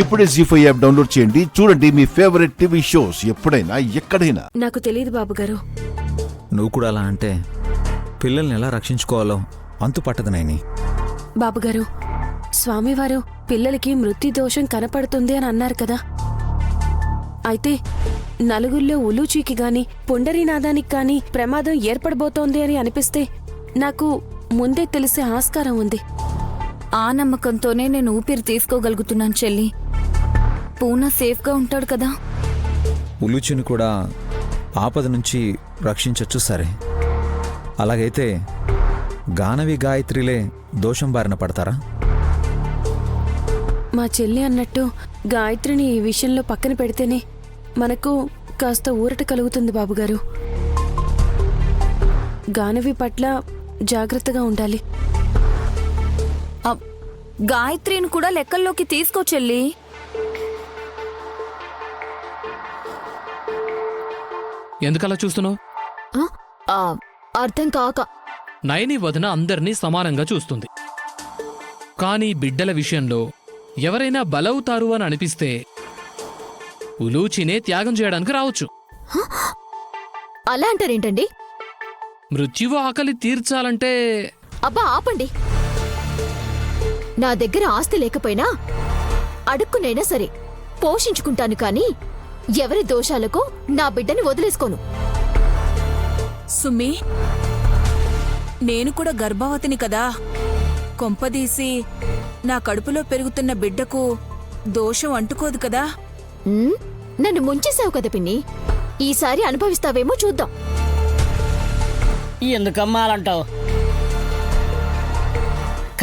ఇప్పుడే జీ5 app download చేయండి. చూడండి మీ ఫేవరెట్ టీవీ షోస్ ఎప్పుడైనా ఎక్కడైనా. నాకు తెలియదు బాబుగారు. నువ్వు కూడా అలా అంటే పిల్లల్ని ఎలా రక్షించుకోవాలో అంతు పట్టదు నైని. బాబుగారు, స్వామివారు పిల్లలకి మృత్యు దోషం కనపడుతుంది అని అన్నారు కదా. అయితే నలుగురిలో ఉలూచీకి గాని పుండరీనాదానికి గాని ప్రమాదం ఏర్పడబోతోంది అని అనిపిస్తే నాకు ముందే తెలిసే ఆస్కారం ఉంది. ఆ నమ్మకంతోనే నేను ఊపిరి తీసుకోగలుగుతున్నాను చెల్లి. పూనా సేఫ్గా ఉంటాడు కదా. ఉలుచుని కూడా ఆపద నుంచి రక్షించొచ్చు. సరే, అలాగైతే గానవి గాయత్రిలే దోషం బారిన పడతారా? మా చెల్లి అన్నట్టు గాయత్రిని ఈ విషయంలో పక్కన పెడితేనే మనకు కాస్త ఊరట కలుగుతుంది బాబుగారు. గానవి పట్ల జాగ్రత్తగా ఉండాలి. గాయత్రిని కూడా లెక్కల్లోకి తీసుకో చెల్లి. ఎందుకలా చూస్తున్నావు? అర్థం కాక. నయని వదిన అందర్నీ సమానంగా చూస్తుంది. కానీ బిడ్డల విషయంలో ఎవరైనా బలవుతారు అని అనిపిస్తే ఉలూచినే త్యాగం చేయడానికి రావచ్చు. అలా అంటారేంటండి? మృత్యువు ఆకలి తీర్చాలంటే అబ్బా ఆపండి. నా దగ్గర ఆస్తి లేకపోయినా అడుక్కునైనా సరే పోషించుకుంటాను, కానీ ఎవరి దోషాలకు నా బిడ్డని వదిలేసుకోను. సుమ్మి, నేను కూడా గర్భవతిని కదా. కొంపదీసి నా కడుపులో పెరుగుతున్న బిడ్డకు దోషం అంటుకోదు కదా. నన్ను ముంచేసావు కదా పిన్ని. ఈసారి అనుభవిస్తావేమో చూద్దాం. ఎందుకమ్మా అలాంటావు?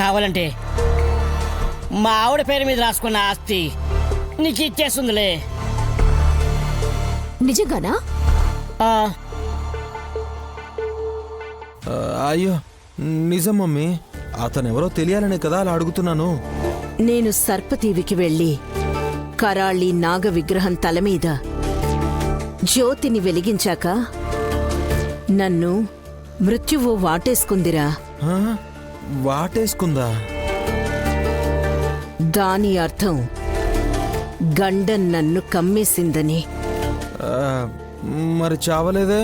కావాలంటే మా ఆవిడ పేరు మీద రాసుకున్న ఆస్తి నీకు ఇచ్చేస్తుందిలే. నిజంగానా? అయ్యో నిజం మమ్మీ. అతనెవరో తెలియాలనే కదా అలా అడుగుతున్నాను. నేను సర్పతీవికి వెళ్ళి కరాళి నాగ విగ్రహం తలమీద జ్యోతిని వెలిగించాక నన్ను మృత్యువు వాటేసుకుందిరా. వాటేసుకుందా? దాని అర్థం గండం నన్ను కమ్మేసిందని. మరి చావలేదే?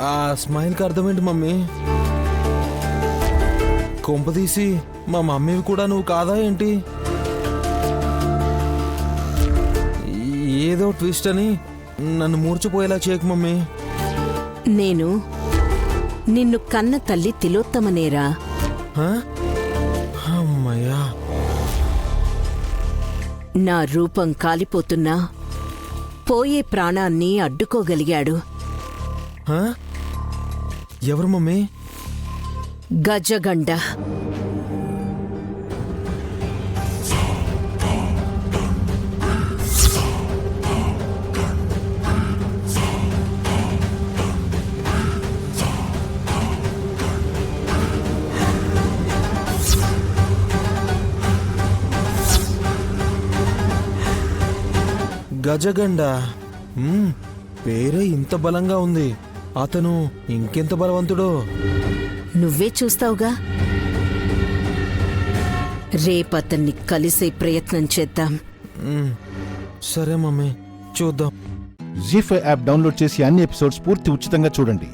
ఆ స్మైల్కి అర్థమేంటి మమ్మీ? కొంపదీసి మా మమ్మీవి కూడా నువ్వు కాదా ఏంటి? ఏదో ట్విస్ట్ అని నన్ను మూర్చిపోయేలా చేయకు మమ్మీ. నేను నిన్ను కన్న తల్లి తిలోత్తమనేరా. అమ్మయ్యా. నా రూపం కాలిపోతున్నా పోయే ప్రాణాన్ని అడ్డుకోగలిగాడు. ఎవరు మమ్మీ? గజగండ. గజగండ పేరే ఇంత బలంగా ఉంది. అతను ఇంకెంత బలవంతుడో నువ్వే చూస్తావుగా. రేపతన్ని కలిసే ప్రయత్నం చేద్దాం. సరే మమ్మీ, చూద్దాం. జీ5 యాప్ డౌన్లోడ్ చేసి అన్ని ఎపిసోడ్స్ పూర్తి ఉచితంగా చూడండి.